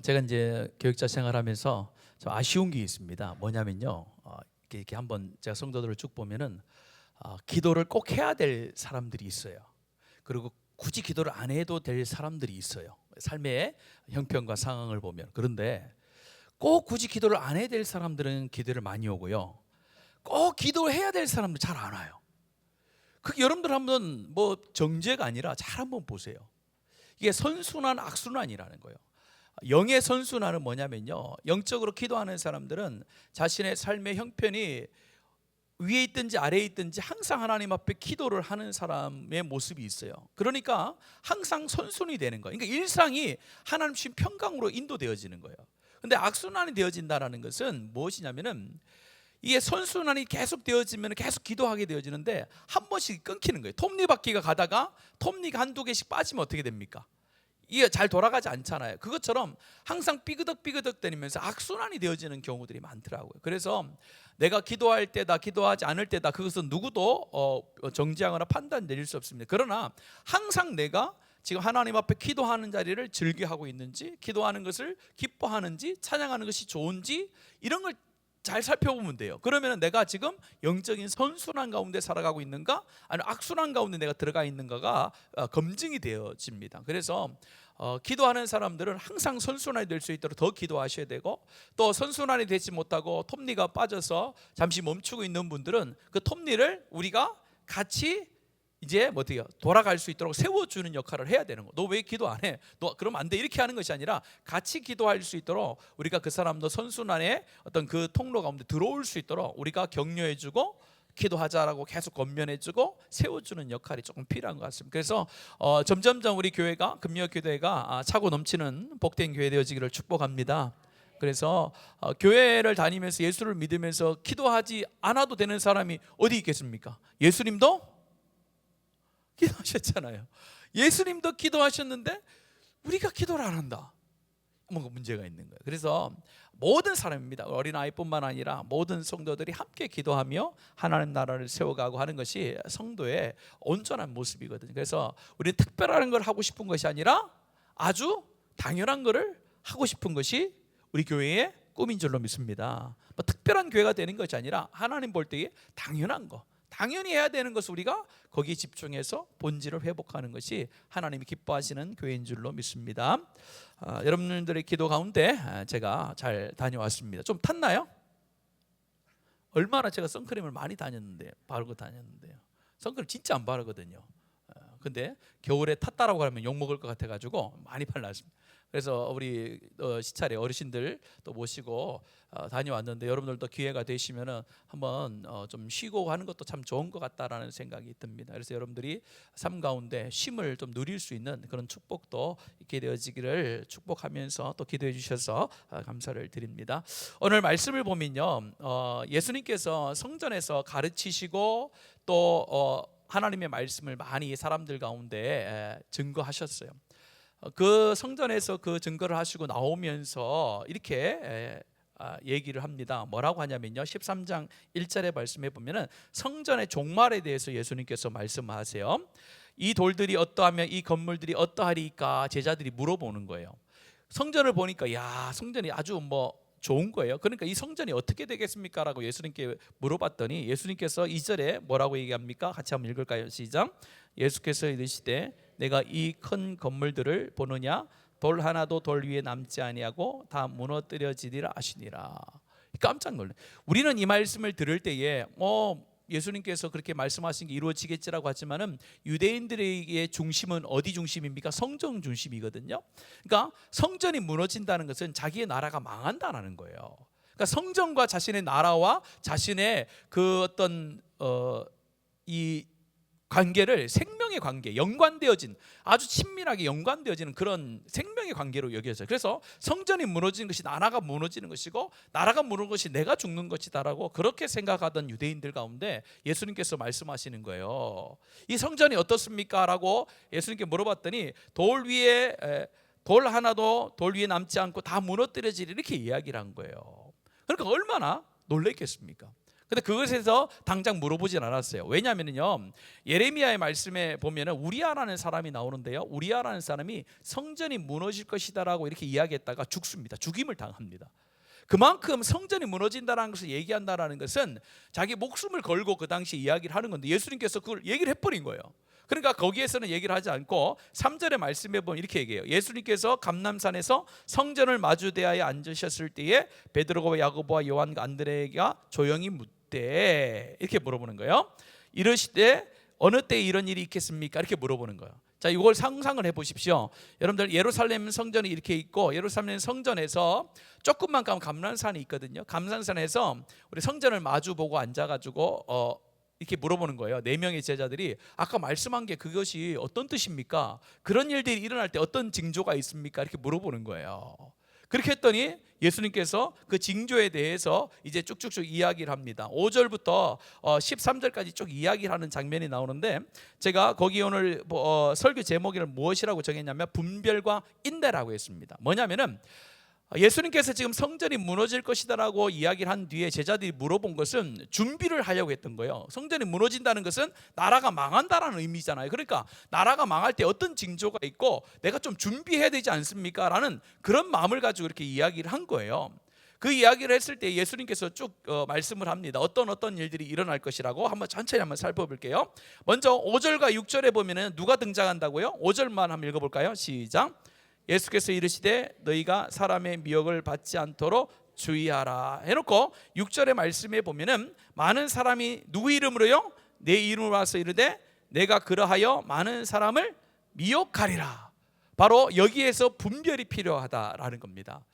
제가 이제 교육자 생활하면서 좀 아쉬운 게 있습니다. 뭐냐면요, 이렇게 한번 제가 성도들을 쭉 보면은 기도를 꼭 해야 될 사람들이 있어요. 그리고 굳이 기도를 안 해도 될 사람들이 있어요. 삶의 형편과 상황을 보면. 그런데 꼭 굳이 기도를 안 해야 될 사람들은 기도를 많이 오고요. 꼭 기도해야 될 사람들 잘 안 와요. 그 여러분들 한번 뭐 정죄가 아니라 잘 한번 보세요. 이게 선순환 악순환이라는 거예요. 영의 선순환은 뭐냐면요, 영적으로 기도하는 사람들은 자신의 삶의 형편이 위에 있든지 아래에 있든지 항상 하나님 앞에 기도를 하는 사람의 모습이 있어요. 그러니까 항상 선순이 되는 거예요. 그러니까 일상이 하나님 주신 평강으로 인도되어지는 거예요. 근데 악순환이 되어진다는 것은 무엇이냐면은 이게 선순환이 계속 되어지면 계속 기도하게 되어지는데 한 번씩 끊기는 거예요. 톱니바퀴가 가다가 톱니가 한두 개씩 빠지면 어떻게 됩니까? 이게 잘 돌아가지 않잖아요. 그것처럼 항상 삐그덕삐그덕 다니면서 악순환이 되어지는 경우들이 많더라고요. 그래서 내가 기도할 때다, 기도하지 않을 때다, 그것은 누구도 정지하거나 판단 내릴 수 없습니다. 그러나 항상 내가 지금 하나님 앞에 기도하는 자리를 즐겨하고 있는지, 기도하는 것을 기뻐하는지, 찬양하는 것이 좋은지, 이런 걸 잘 살펴보면 돼요. 그러면 내가 지금 영적인 선순환 가운데 살아가고 있는가, 아니면 악순환 가운데 내가 들어가 있는가가 검증이 되어집니다. 그래서 기도하는 사람들은 항상 선순환이 될 수 있도록 더 기도하셔야 되고, 또 선순환이 되지 못하고 톱니가 빠져서 잠시 멈추고 있는 분들은 그 톱니를 우리가 같이 이제 뭐 어떻게 돌아갈 수 있도록 세워주는 역할을 해야 되는 거. 너 왜 기도 안 해? 너 그러면 안 돼. 이렇게 하는 것이 아니라 같이 기도할 수 있도록 우리가 그 사람도 선순환의 어떤 그 통로 가운데 들어올 수 있도록 우리가 격려해주고 기도하자라고 계속 권면해주고 세워주는 역할이 조금 필요한 것 같습니다. 그래서 점점점 우리 교회가 금요교회가 차고 넘치는 복된 교회 되어지기를 축복합니다. 그래서 교회를 다니면서 예수를 믿으면서 기도하지 않아도 되는 사람이 어디 있겠습니까? 예수님도 기도하셨잖아요. 예수님도 기도하셨는데 우리가 기도를 안 한다. 뭔가 문제가 있는 거예요. 그래서 모든 사람입니다. 어린아이뿐만 아니라 모든 성도들이 함께 기도하며 하나님 나라를 세워가고 하는 것이 성도의 온전한 모습이거든요. 그래서 우리는 특별한 걸 하고 싶은 것이 아니라 아주 당연한 것을 하고 싶은 것이 우리 교회의 꿈인 줄로 믿습니다. 뭐 특별한 교회가 되는 것이 아니라 하나님 볼 때에 당연한 거, 당연히 해야 되는 것을 우리가 거기에 집중해서 본질을 회복하는 것이 하나님이 기뻐하시는 교회인 줄로 믿습니다. 여러분들의 기도 가운데 제가 잘 다녀왔습니다. 좀 탔나요? 얼마나 제가 선크림을 많이 바르고 다녔는데요. 선크림 진짜 안 바르거든요. 근데 겨울에 탔다라고 하면 욕먹을 것 같아가지고 많이 발랐습니다. 그래서 우리 시찰에 어르신들 또 모시고 다녀왔는데, 여러분들도 기회가 되시면은 한번 좀 쉬고 하는 것도 참 좋은 것 같다라는 생각이 듭니다. 그래서 여러분들이 삶 가운데 쉼을 좀 누릴 수 있는 그런 축복도 있게 되어지기를 축복하면서 또 기도해 주셔서 감사를 드립니다. 오늘 말씀을 보면요, 예수님께서 성전에서 가르치시고 또 하나님의 말씀을 많이 사람들 가운데 증거하셨어요. 그 성전에서 그 증거를 하시고 나오면서 이렇게 얘기를 합니다. 뭐라고 하냐면요, 13장 1절의 말씀에 보면은 성전의 종말에 대해서 예수님께서 말씀하세요. 이 돌들이 어떠하며 이 건물들이 어떠하리까 제자들이 물어보는 거예요. 성전을 보니까 야, 성전이 아주 좋은 거예요. 그러니까 이 성전이 어떻게 되겠습니까? 라고 예수님께 물어봤더니 예수님께서 2절에 뭐라고 얘기합니까? 같이 한번 읽을까요? 시작. 예수께서 이르시되 내가 이 큰 건물들을 보느냐? 돌 하나도 돌 위에 남지 아니하고 다 무너뜨려지리라 하시니라. 깜짝 놀래. 우리는 이 말씀을 들을 때에 예수님께서 그렇게 말씀하신 게 이루어지겠지라고 하지만은 유대인들에게 중심은 어디 중심입니까? 성전 중심이거든요. 그러니까 성전이 무너진다는 것은 자기의 나라가 망한다는 거예요. 그러니까 성전과 자신의 나라와 자신의 그 어떤 이 관계를 생명의 관계, 연관되어진, 아주 친밀하게 연관되어지는 그런 생명의 관계로 여겨져요. 그래서 성전이 무너지는 것이 나라가 무너지는 것이고, 나라가 무너지는 것이 내가 죽는 것이다라고 그렇게 생각하던 유대인들 가운데 예수님께서 말씀하시는 거예요. 이 성전이 어떻습니까? 라고 예수님께 물어봤더니 돌 하나도 돌 위에 남지 않고 다 무너뜨려지리, 이렇게 이야기를 한 거예요. 그러니까 얼마나 놀랬겠습니까? 근데 그것에서 당장 물어보진 않았어요. 왜냐하면요, 예레미야의 말씀에 보면은 우리아라는 사람이 나오는데요, 우리아라는 사람이 성전이 무너질 것이다라고 이렇게 이야기했다가 죽습니다. 죽임을 당합니다. 그만큼 성전이 무너진다는 것을 얘기한다는 것은 자기 목숨을 걸고 그 당시 이야기를 하는 건데, 예수님께서 그걸 얘기를 해버린 거예요. 그러니까 거기에서는 얘기를 하지 않고 3절의 말씀에 보면 이렇게 얘기해요. 예수님께서 감람산에서 성전을 마주대하여 앉으셨을 때에 베드로와 야고보와 요한과 안드레가 조용히 묻되, 이렇게 물어보는 거예요. 이르시되 어느 때에 이런 일이 있겠습니까? 이렇게 물어보는 거예요. 자, 이걸 상상을 해보십시오. 여러분들, 예루살렘 성전이 이렇게 있고, 예루살렘 성전에서 조금만 가면 감람산이 있거든요. 감람산에서 우리 성전을 마주보고 앉아가지고 이렇게 물어보는 거예요. 4명의 제자들이 아까 말씀한 게 그것이 어떤 뜻입니까? 그런 일들이 일어날 때 어떤 징조가 있습니까? 이렇게 물어보는 거예요. 그렇게 했더니 예수님께서 그 징조에 대해서 이제 쭉쭉쭉 이야기를 합니다. 5절부터 13절까지 쭉 이야기를 하는 장면이 나오는데, 제가 거기 오늘 설교 제목을 무엇이라고 정했냐면 분별과 인내라고 했습니다. 뭐냐면은 예수님께서 지금 성전이 무너질 것이다라고 이야기를 한 뒤에 제자들이 물어본 것은 준비를 하려고 했던 거예요. 성전이 무너진다는 것은 나라가 망한다라는 의미잖아요. 그러니까 나라가 망할 때 어떤 징조가 있고 내가 좀 준비해야 되지 않습니까? 라는 그런 마음을 가지고 이렇게 이야기를 한 거예요. 그 이야기를 했을 때 예수님께서 쭉 말씀을 합니다. 어떤 일들이 일어날 것이라고 천천히 한번 살펴볼게요. 먼저 5절과 6절에 보면은 누가 등장한다고요? 5절만 한번 읽어볼까요? 시작. 예수께서 이르시되 너희가 사람의 미혹을 받지 않도록 주의하라 해놓고 6절의 말씀에 보면은 많은 사람이 누구 이름으로요? 내 이름으로 와서 이르되 내가 그러하여 많은 사람을 미혹하리라. 바로 여기에서 분별이 필요하다라는 겁니다.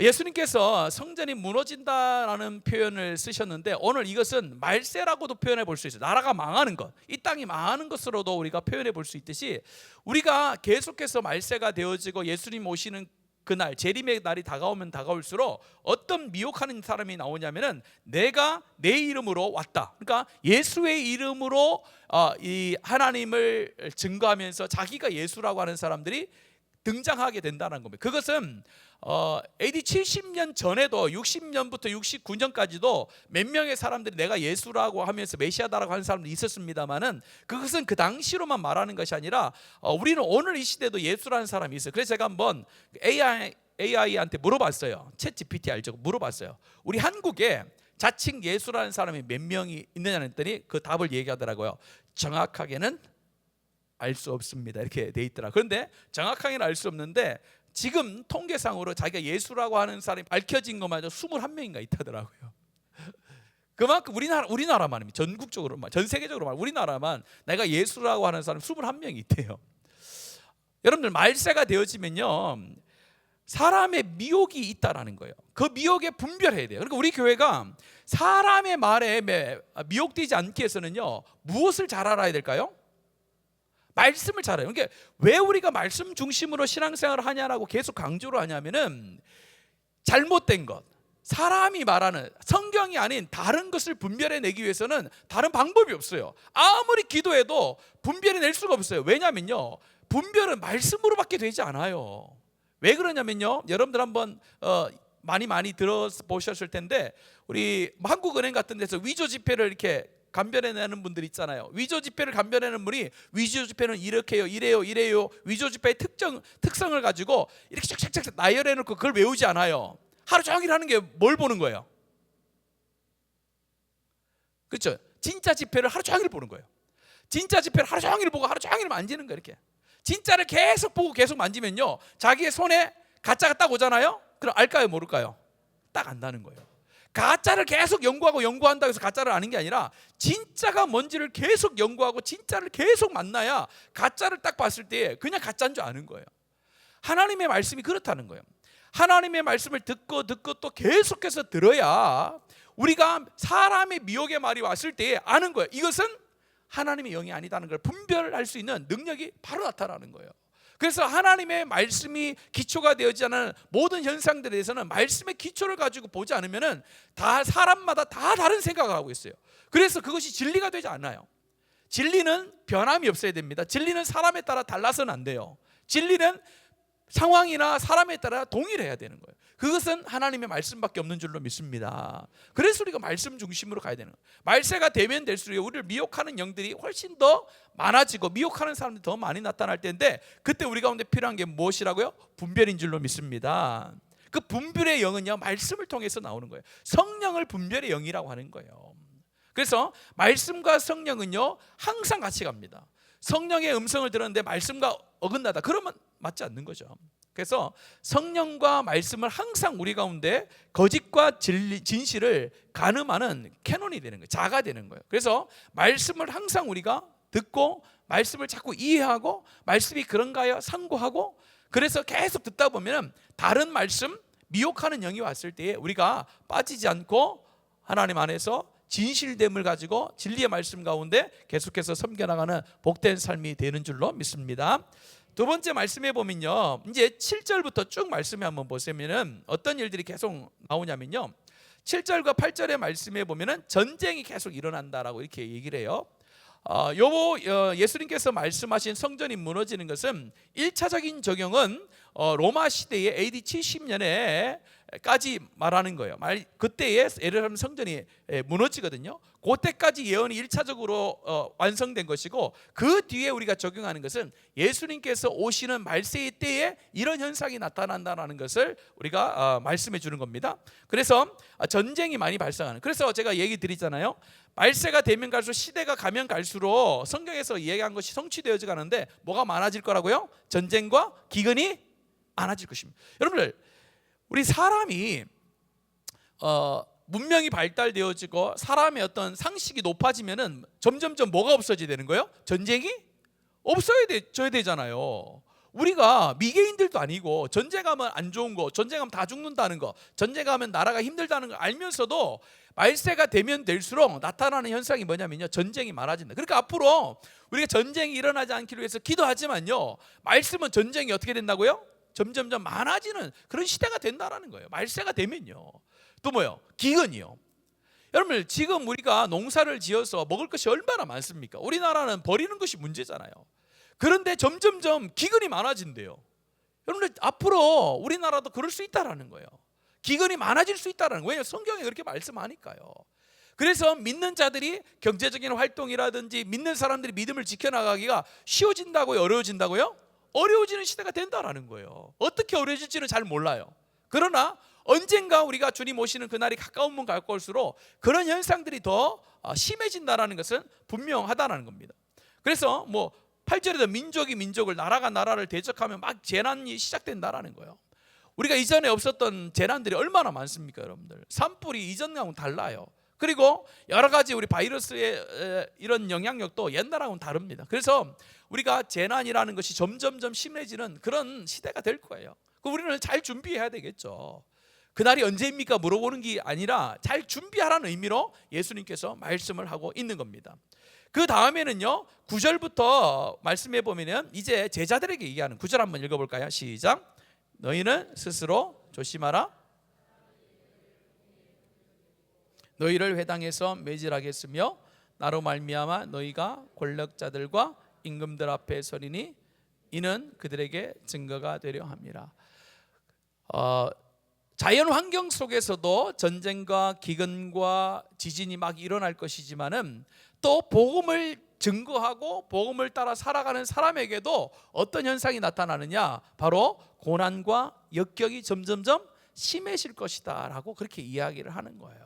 예수님께서 성전이 무너진다라는 표현을 쓰셨는데, 오늘 이것은 말세라고도 표현해 볼 수 있어요. 나라가 망하는 것, 이 땅이 망하는 것으로도 우리가 표현해 볼 수 있듯이, 우리가 계속해서 말세가 되어지고 예수님 오시는 그날, 재림의 날이 다가오면 다가올수록 어떤 미혹하는 사람이 나오냐면은 내가 내 이름으로 왔다, 그러니까 예수의 이름으로 이 하나님을 증거하면서 자기가 예수라고 하는 사람들이 등장하게 된다는 겁니다. 그것은 AD 70년 전에도 60년부터 69년까지도 몇 명의 사람들이 내가 예수라고 하면서 메시아다라고 하는 사람도 있었습니다만은, 그것은 그 당시로만 말하는 것이 아니라 우리는 오늘 이 시대도 예수라는 사람이 있어요. 그래서 제가 한번 AI한테 물어봤어요. 챗 GPT 알죠? 물어봤어요. 우리 한국에 자칭 예수라는 사람이 몇 명이 있느냐 했더니 그 답을 얘기하더라고요. 정확하게는 알 수 없습니다, 이렇게 돼 있더라. 그런데 정확하게는 알 수 없는데 지금 통계상으로 자기가 예수라고 하는 사람이 밝혀진 것마저 21명인가 있다더라고요. 그만큼 우리나라만, 전국적으로, 전 세계적으로 우리나라만 내가 예수라고 하는 사람 21명이 있대요. 여러분들, 말세가 되어지면요 사람의 미혹이 있다라는 거예요. 그 미혹에 분별해야 돼요. 그러니까 우리 교회가 사람의 말에 미혹되지 않기 위해서는요 무엇을 잘 알아야 될까요? 말씀을 잘 알아요. 그러니까 왜 우리가 말씀 중심으로 신앙생활을 하냐라고 계속 강조를 하냐면은, 잘못된 것, 사람이 말하는 성경이 아닌 다른 것을 분별해내기 위해서는 다른 방법이 없어요. 아무리 기도해도 분별해낼 수가 없어요. 왜냐면요 분별은 말씀으로밖에 되지 않아요. 왜 그러냐면요, 여러분들 한번 많이 들어보셨을 텐데, 우리 한국은행 같은 데서 위조 지폐를 이렇게 감별해내는 분들 있잖아요. 위조 지폐를 감별해내는 분이 위조 지폐는 이렇게요, 이래요 위조 지폐의 특성을 가지고 이렇게 쫙쫙쫙 나열해놓고 그걸 외우지 않아요. 하루 종일 하는 게 뭘 보는 거예요? 그렇죠? 진짜 지폐를 하루 종일 보는 거예요. 진짜 지폐를 하루 종일 보고 하루 종일 만지는 거예요. 이렇게 진짜를 계속 보고 계속 만지면요 자기의 손에 가짜가 딱 오잖아요. 그럼 알까요, 모를까요? 딱 안다는 거예요. 가짜를 계속 연구한다고 해서 가짜를 아는 게 아니라 진짜가 뭔지를 계속 연구하고 진짜를 계속 만나야 가짜를 딱 봤을 때 그냥 가짜인 줄 아는 거예요. 하나님의 말씀이 그렇다는 거예요. 하나님의 말씀을 듣고 또 계속해서 들어야 우리가 사람의 미혹의 말이 왔을 때 아는 거예요. 이것은 하나님의 영이 아니다는 걸 분별할 수 있는 능력이 바로 나타나는 거예요. 그래서 하나님의 말씀이 기초가 되어지지 않은 모든 현상들에 대해서는 말씀의 기초를 가지고 보지 않으면은 다 사람마다 다 다른 생각을 하고 있어요. 그래서 그것이 진리가 되지 않아요. 진리는 변함이 없어야 됩니다. 진리는 사람에 따라 달라서는 안 돼요. 진리는 상황이나 사람에 따라 동일해야 되는 거예요. 그것은 하나님의 말씀밖에 없는 줄로 믿습니다. 그래서 우리가 말씀 중심으로 가야 되는 거예요. 말세가 되면 될수록 우리를 미혹하는 영들이 훨씬 더 많아지고 미혹하는 사람들이 더 많이 나타날 텐데, 그때 우리 가운데 필요한 게 무엇이라고요? 분별인 줄로 믿습니다. 그 분별의 영은요, 말씀을 통해서 나오는 거예요. 성령을 분별의 영이라고 하는 거예요. 그래서 말씀과 성령은요 항상 같이 갑니다. 성령의 음성을 들었는데 말씀과 어긋나다, 그러면 맞지 않는 거죠. 그래서 성령과 말씀을 항상 우리 가운데 거짓과 진실을 가늠하는 캐논이 되는 거예요. 자가 되는 거예요. 그래서 말씀을 항상 우리가 듣고 말씀을 자꾸 이해하고 말씀이 그런가요? 상고하고, 그래서 계속 듣다 보면 다른 말씀, 미혹하는 영이 왔을 때에 우리가 빠지지 않고 하나님 안에서 진실됨을 가지고 진리의 말씀 가운데 계속해서 섬겨나가는 복된 삶이 되는 줄로 믿습니다. 두 번째 말씀해 보면요, 이제 7절부터 쭉 말씀에 한번 보시면은 어떤 일들이 계속 나오냐면요, 7절과 8절의 말씀에 보면은 전쟁이 계속 일어난다라고 이렇게 얘기를 해요. 예수님께서 말씀하신 성전이 무너지는 것은 1차적인 적용은 로마 시대의 AD 70년에 까지 말하는 거예요. 그때에 예루살렘 성전이 무너지거든요. 그때까지 예언이 1차적으로 완성된 것이고, 그 뒤에 우리가 적용하는 것은 예수님께서 오시는 말세의 때에 이런 현상이 나타난다는 것을 우리가 말씀해 주는 겁니다. 그래서 전쟁이 많이 발생하는, 그래서 제가 얘기 드리잖아요. 말세가 되면 갈수록, 시대가 가면 갈수록 성경에서 이야기한 것이 성취되어 가는데 뭐가 많아질 거라고요? 전쟁과 기근이 많아질 것입니다. 여러분들, 우리 사람이 문명이 발달되어지고 사람의 어떤 상식이 높아지면은 점점점 뭐가 없어져야 되는 거예요? 전쟁이 없어져야 되잖아요. 우리가 미개인들도 아니고 전쟁하면 안 좋은 거, 전쟁하면 다 죽는다는 거, 전쟁하면 나라가 힘들다는 걸 알면서도 말세가 되면 될수록 나타나는 현상이 뭐냐면요, 전쟁이 많아진다. 그러니까 앞으로 우리가 전쟁이 일어나지 않기를 위해서 기도하지만요, 말씀은 전쟁이 어떻게 된다고요? 점점점 많아지는 그런 시대가 된다라는 거예요. 말세가 되면요. 또 뭐요? 기근이요. 여러분, 지금 우리가 농사를 지어서 먹을 것이 얼마나 많습니까? 우리나라는 버리는 것이 문제잖아요. 그런데 점점점 기근이 많아진대요. 여러분들, 앞으로 우리나라도 그럴 수 있다라는 거예요. 기근이 많아질 수 있다라는 거예요. 왜냐하면 성경에 그렇게 말씀하니까요. 그래서 믿는 자들이 경제적인 활동이라든지 믿는 사람들이 믿음을 지켜나가기가 쉬워진다고요? 어려워진다고요? 어려워지는 시대가 된다라는 거예요. 어떻게 어려워질지는 잘 몰라요. 그러나 언젠가 우리가 주님 오시는 그날이 가까우면 가까울수록 그런 현상들이 더 심해진다라는 것은 분명하다라는 겁니다. 그래서 8절에도 민족이 민족을, 나라가 나라를 대적하면 막 재난이 시작된다라는 거예요. 우리가 이전에 없었던 재난들이 얼마나 많습니까, 여러분들? 산불이 이전하고는 달라요. 그리고 여러 가지 우리 바이러스의 이런 영향력도 옛날하고는 다릅니다. 그래서 우리가 재난이라는 것이 점점점 심해지는 그런 시대가 될 거예요. 우리는 잘 준비해야 되겠죠. 그날이 언제입니까? 물어보는 게 아니라 잘 준비하라는 의미로 예수님께서 말씀을 하고 있는 겁니다. 그 다음에는요, 9절부터 말씀해 보면 이제 제자들에게 얘기하는 9절 한번 읽어볼까요? 시작. 너희는 스스로 조심하라. 너희를 회당에서 매질하겠으며 나로 말미암아 너희가 권력자들과 임금들 앞에 서리니 이는 그들에게 증거가 되려 함이라. 자연 환경 속에서도 전쟁과 기근과 지진이 막 일어날 것이지만은 또 복음을 증거하고 복음을 따라 살아가는 사람에게도 어떤 현상이 나타나느냐, 바로 고난과 역경이 점점점 심해질 것이다 라고 그렇게 이야기를 하는 거예요.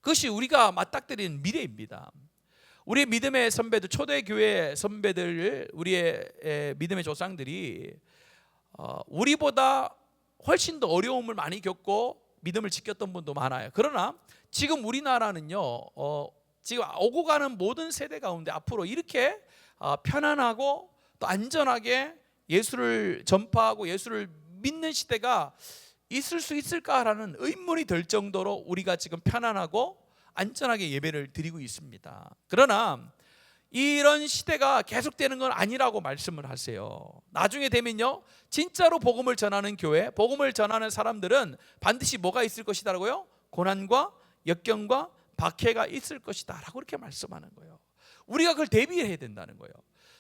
그것이 우리가 맞닥뜨리는 미래입니다. 우리 믿음의 선배들, 초대교회 선배들, 우리의 믿음의 조상들이 우리보다 훨씬 더 어려움을 많이 겪고 믿음을 지켰던 분도 많아요. 그러나 지금 우리나라는요, 지금 오고 가는 모든 세대 가운데 앞으로 이렇게 편안하고 또 안전하게 예수를 전파하고 예수를 믿는 시대가 있을 수 있을까라는 의문이 들 정도로 우리가 지금 편안하고 안전하게 예배를 드리고 있습니다. 그러나 이런 시대가 계속되는 건 아니라고 말씀을 하세요. 나중에 되면요, 진짜로 복음을 전하는 교회, 복음을 전하는 사람들은 반드시 뭐가 있을 것이다라고요? 고난과 역경과 박해가 있을 것이다 라고 이렇게 말씀하는 거예요. 우리가 그걸 대비해야 된다는 거예요.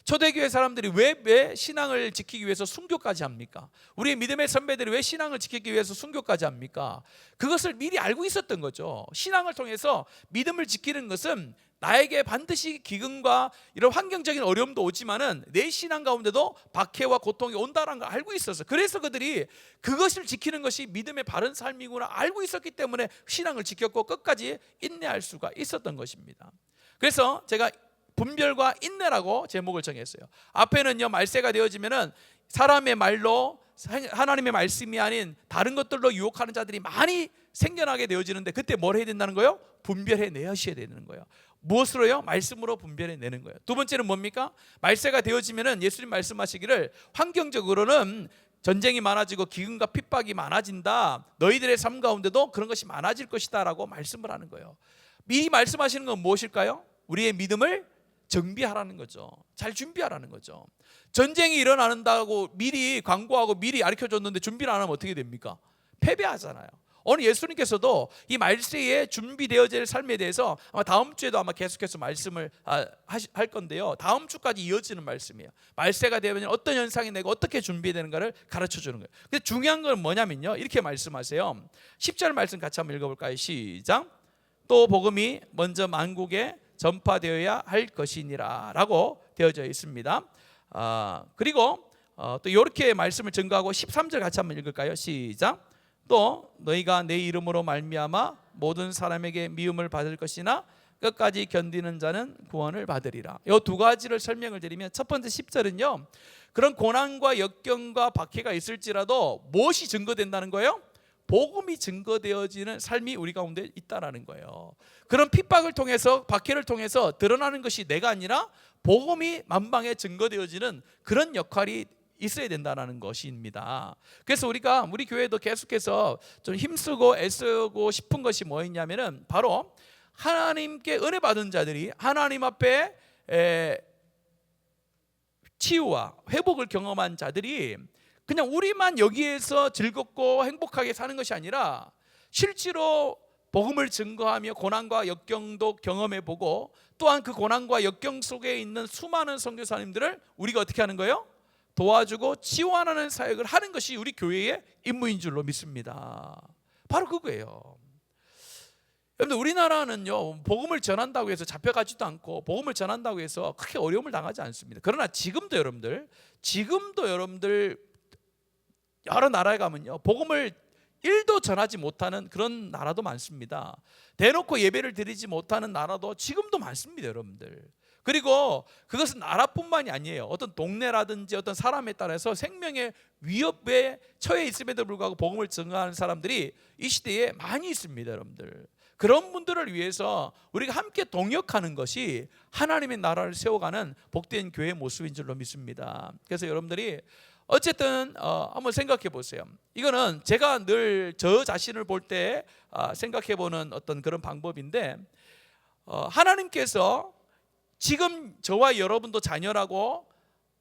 초대교회 사람들이 왜 신앙을 지키기 위해서 순교까지 합니까? 우리의 믿음의 선배들이 왜 신앙을 지키기 위해서 순교까지 합니까? 그것을 미리 알고 있었던 거죠. 신앙을 통해서 믿음을 지키는 것은 나에게 반드시 기근과 이런 환경적인 어려움도 오지만은 내 신앙 가운데도 박해와 고통이 온다는 걸 알고 있었어. 그래서 그들이 그것을 지키는 것이 믿음의 바른 삶이구나 알고 있었기 때문에 신앙을 지켰고 끝까지 인내할 수가 있었던 것입니다. 그래서 제가 분별과 인내라고 제목을 정했어요. 앞에는요, 말세가 되어지면은 사람의 말로 하나님의 말씀이 아닌 다른 것들로 유혹하는 자들이 많이 생겨나게 되어지는데, 그때 뭘 해야 된다는 거예요? 분별해 내셔야 되는 거예요. 무엇으로요? 말씀으로 분별해 내는 거예요. 두 번째는 뭡니까? 말세가 되어지면은 예수님 말씀하시기를 환경적으로는 전쟁이 많아지고 기근과 핍박이 많아진다. 너희들의 삶 가운데도 그런 것이 많아질 것이다 라고 말씀을 하는 거예요. 미리 말씀하시는 건 무엇일까요? 우리의 믿음을 정비하라는 거죠. 잘 준비하라는 거죠. 전쟁이 일어난다고 미리 광고하고 미리 가르쳐줬는데 준비를 안 하면 어떻게 됩니까? 패배하잖아요. 오늘 예수님께서도 이 말세에 준비되어질 삶에 대해서 아마 다음 주에도 아마 계속해서 말씀을 할 건데요, 다음 주까지 이어지는 말씀이에요. 말세가 되면 어떤 현상이 내가 어떻게 준비되는가를 가르쳐 주는 거예요. 근데 중요한 건 뭐냐면요, 이렇게 말씀하세요. 10절 말씀 같이 한번 읽어볼까요? 시작. 또 복음이 먼저 만국에 전파되어야 할 것이니라 라고 되어져 있습니다. 그리고 또 이렇게 말씀을 증거하고 13절 같이 한번 읽을까요? 시작. 또 너희가 내 이름으로 말미암아 모든 사람에게 미움을 받을 것이나 끝까지 견디는 자는 구원을 받으리라. 이 두 가지를 설명을 드리면, 첫 번째 10절은요, 그런 고난과 역경과 박해가 있을지라도 무엇이 증거된다는 거예요? 복음이 증거되어지는 삶이 우리 가운데 있다라는 거예요. 그런 핍박을 통해서, 박해를 통해서 드러나는 것이 내가 아니라 복음이 만방에 증거되어지는 그런 역할이 있어야 된다는 것입니다. 그래서 우리가 우리 교회도 계속해서 좀 힘쓰고 애쓰고 싶은 것이 뭐였냐면은 바로 하나님께 은혜 받은 자들이 하나님 앞에 치유와 회복을 경험한 자들이 그냥 우리만 여기에서 즐겁고 행복하게 사는 것이 아니라 실제로 복음을 증거하며 고난과 역경도 경험해보고, 또한 그 고난과 역경 속에 있는 수많은 선교사님들을 우리가 어떻게 하는 거예요? 도와주고 치유하는 사역을 하는 것이 우리 교회의 임무인 줄로 믿습니다. 바로 그거예요. 여러분들, 우리나라는요, 복음을 전한다고 해서 잡혀가지도 않고 복음을 전한다고 해서 크게 어려움을 당하지 않습니다. 그러나 지금도 여러분들 여러 나라에 가면요, 복음을 1도 전하지 못하는 그런 나라도 많습니다. 대놓고 예배를 드리지 못하는 나라도 지금도 많습니다, 여러분들. 그리고 그것은 나라뿐만이 아니에요. 어떤 동네라든지 어떤 사람에 따라서 생명의 위협에 처해 있음에도 불구하고 복음을 전하는 사람들이 이 시대에 많이 있습니다, 여러분들. 그런 분들을 위해서 우리가 함께 동역하는 것이 하나님의 나라를 세워가는 복된 교회의 모습인 줄로 믿습니다. 그래서 여러분들이 어쨌든 한번 생각해 보세요. 이거는 제가 늘 저 자신을 볼 때 생각해 보는 어떤 그런 방법인데, 하나님께서 지금 저와 여러분도 자녀라고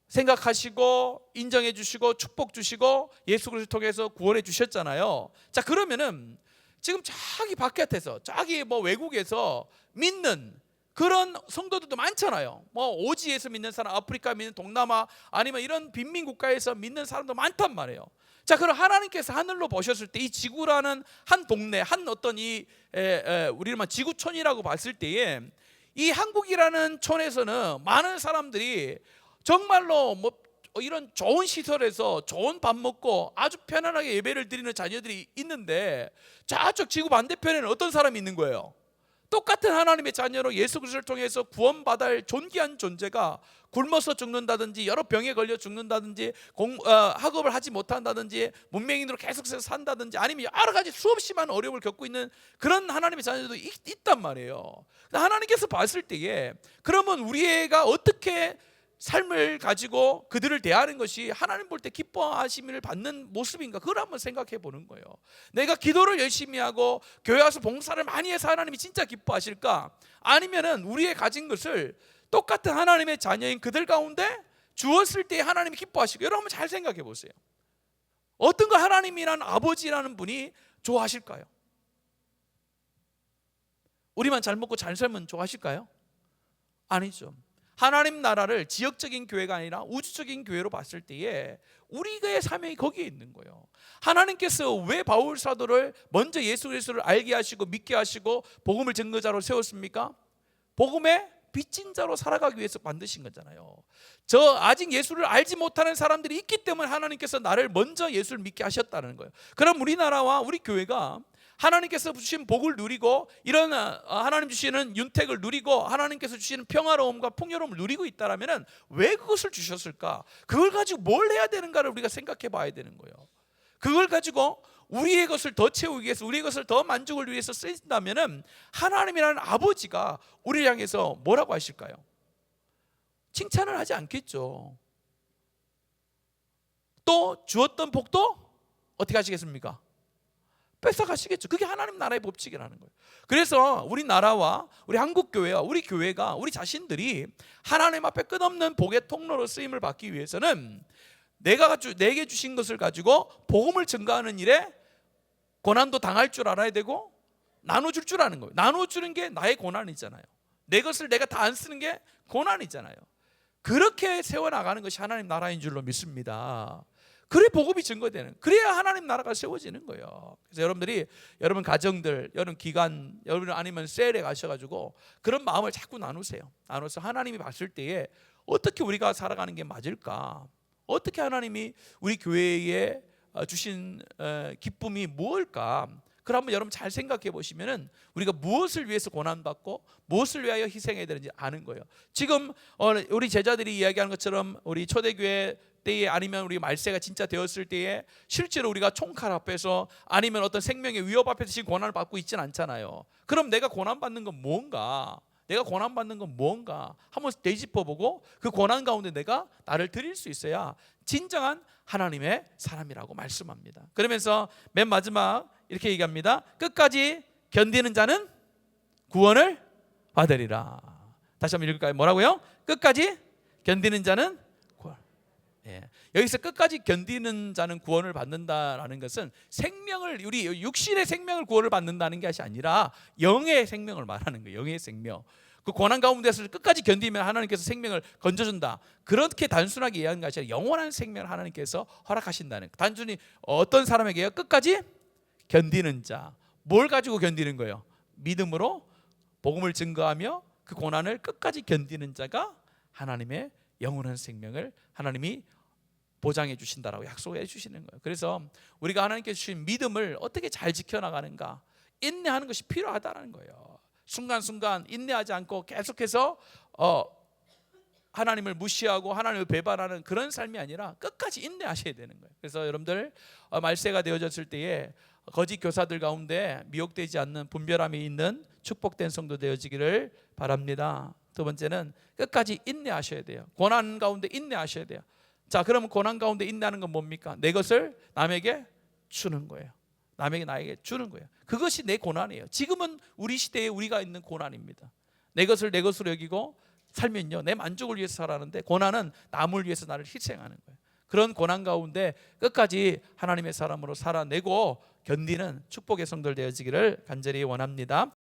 생각하시고 인정해 주시고 축복 주시고 예수 그리스도를 통해서 구원해 주셨잖아요. 자, 그러면은 지금 저기 바깥에서, 저기 외국에서 믿는 그런 성도들도 많잖아요. 오지에서 믿는 사람, 아프리카 믿는, 동남아 아니면 이런 빈민 국가에서 믿는 사람도 많단 말이에요. 자, 그럼 하나님께서 하늘로 보셨을 때 이 지구라는 한 동네, 한 어떤 우리만 지구촌이라고 봤을 때에 이 한국이라는 촌에서는 많은 사람들이 정말로 이런 좋은 시설에서 좋은 밥 먹고 아주 편안하게 예배를 드리는 자녀들이 있는데, 저쪽 지구 반대편에는 어떤 사람이 있는 거예요? 똑같은 하나님의 자녀로 예수 그리스도를 통해서 구원받을 존귀한 존재가 굶어서 죽는다든지 여러 병에 걸려 죽는다든지 학업을 하지 못한다든지 문맹인으로 계속해서 산다든지 아니면 여러 가지 수없이 많은 어려움을 겪고 있는 그런 하나님의 자녀들도 있단 말이에요. 하나님께서 봤을 때에 그러면 우리 애가 어떻게 삶을 가지고 그들을 대하는 것이 하나님 볼 때 기뻐하심을 받는 모습인가, 그걸 한번 생각해 보는 거예요. 내가 기도를 열심히 하고 교회 와서 봉사를 많이 해서 하나님이 진짜 기뻐하실까? 아니면은 우리의 가진 것을 똑같은 하나님의 자녀인 그들 가운데 주었을 때 하나님이 기뻐하실까? 여러분 한번 잘 생각해 보세요. 어떤 거 하나님이라는 아버지라는 분이 좋아하실까요? 우리만 잘 먹고 잘 살면 좋아하실까요? 아니죠. 하나님 나라를 지역적인 교회가 아니라 우주적인 교회로 봤을 때에 우리의 사명이 거기에 있는 거예요. 하나님께서 왜 바울 사도를 먼저 예수 그리스도를 알게 하시고 믿게 하시고 복음을 증거자로 세웠습니까? 복음의 빚진 자로 살아가기 위해서 만드신 거잖아요. 저 아직 예수를 알지 못하는 사람들이 있기 때문에 하나님께서 나를 먼저 예수를 믿게 하셨다는 거예요. 그럼 우리나라와 우리 교회가 하나님께서 주신 복을 누리고 이런 하나님 주시는 윤택을 누리고 하나님께서 주시는 평화로움과 풍요로움을 누리고 있다면 왜 그것을 주셨을까? 그걸 가지고 뭘 해야 되는가를 우리가 생각해 봐야 되는 거예요. 그걸 가지고 우리의 것을 더 채우기 위해서, 우리의 것을 더 만족을 위해서 쓰인다면 하나님이라는 아버지가 우리를 향해서 뭐라고 하실까요? 칭찬을 하지 않겠죠. 또 주었던 복도 어떻게 하시겠습니까? 뺏어가시겠죠. 그게 하나님 나라의 법칙이라는 거예요. 그래서 우리 나라와 우리 한국교회와 우리 교회가 우리 자신들이 하나님 앞에 끝없는 복의 통로로 쓰임을 받기 위해서는 내게 주신 것을 가지고 복음을 증거하는 일에 고난도 당할 줄 알아야 되고 나눠줄 줄 아는 거예요. 나눠주는 게 나의 고난이잖아요. 내 것을 내가 다 안 쓰는 게 고난이잖아요. 그렇게 세워나가는 것이 하나님 나라인 줄로 믿습니다. 그래 복음이 증거되는, 그래야 하나님 나라가 세워지는 거예요. 그래서 여러분들이 여러분 가정들, 여러분 기관, 여러분 아니면 셀에 가셔가지고 그런 마음을 자꾸 나누세요. 나눠서 하나님이 봤을 때에 어떻게 우리가 살아가는 게 맞을까? 어떻게 하나님이 우리 교회에 주신 기쁨이 무엇일까? 그럼 한번 여러분 잘 생각해 보시면은 우리가 무엇을 위해서 고난받고 무엇을 위하여 희생해야 되는지 아는 거예요. 지금 우리 제자들이 이야기하는 것처럼 우리 초대교회 때에 아니면 우리 말세가 진짜 되었을 때에 실제로 우리가 총칼 앞에서 아니면 어떤 생명의 위협 앞에서 지금 고난을 받고 있지는 않잖아요. 그럼 내가 고난받는 건 뭔가? 내가 고난받는 건 뭔가? 한번 되짚어보고 그 고난 가운데 내가 나를 드릴 수 있어야 진정한 하나님의 사람이라고 말씀합니다. 그러면서 맨 마지막 이렇게 얘기합니다. 끝까지 견디는 자는 구원을 받으리라. 다시 한번 읽을까요? 뭐라고요? 끝까지 견디는 자는 구원. 여기서 끝까지 견디는 자는 구원을 받는다라는 것은 생명을, 우리 육신의 생명을 구원을 받는다는 것이 아니라 영의 생명을 말하는 거예요. 영의 생명. 그 고난 가운데서 끝까지 견디면 하나님께서 생명을 건져준다. 그렇게 단순하게 이해하는 것이 아니라 영원한 생명을 하나님께서 허락하신다는 거예요. 단순히 어떤 사람에게요? 끝까지 견디는 자. 뭘 가지고 견디는 거예요? 믿음으로 복음을 증거하며 그 고난을 끝까지 견디는 자가 하나님의 영원한 생명을 하나님이 보장해 주신다라고 약속해 주시는 거예요. 그래서 우리가 하나님께 주신 믿음을 어떻게 잘 지켜나가는가, 인내하는 것이 필요하다는 거예요. 순간순간 인내하지 않고 계속해서 하나님을 무시하고 하나님을 배반하는 그런 삶이 아니라 끝까지 인내하셔야 되는 거예요. 그래서 여러분들 말세가 되어졌을 때에 거짓 교사들 가운데 미혹되지 않는 분별함이 있는 축복된 성도 되어지기를 바랍니다. 두 번째는 끝까지 인내하셔야 돼요. 고난 가운데 인내하셔야 돼요. 자, 그러면 고난 가운데 인내하는 건 뭡니까? 내 것을 남에게 주는 거예요. 남에게 나에게 주는 거예요. 그것이 내 고난이에요. 지금은 우리 시대에 우리가 있는 고난입니다. 내 것을 내 것으로 여기고 살면요, 내 만족을 위해서 살아가는데 고난은 남을 위해서 나를 희생하는 거예요. 그런 고난 가운데 끝까지 하나님의 사람으로 살아내고 견디는 축복의 성도들 되어지기를 간절히 원합니다.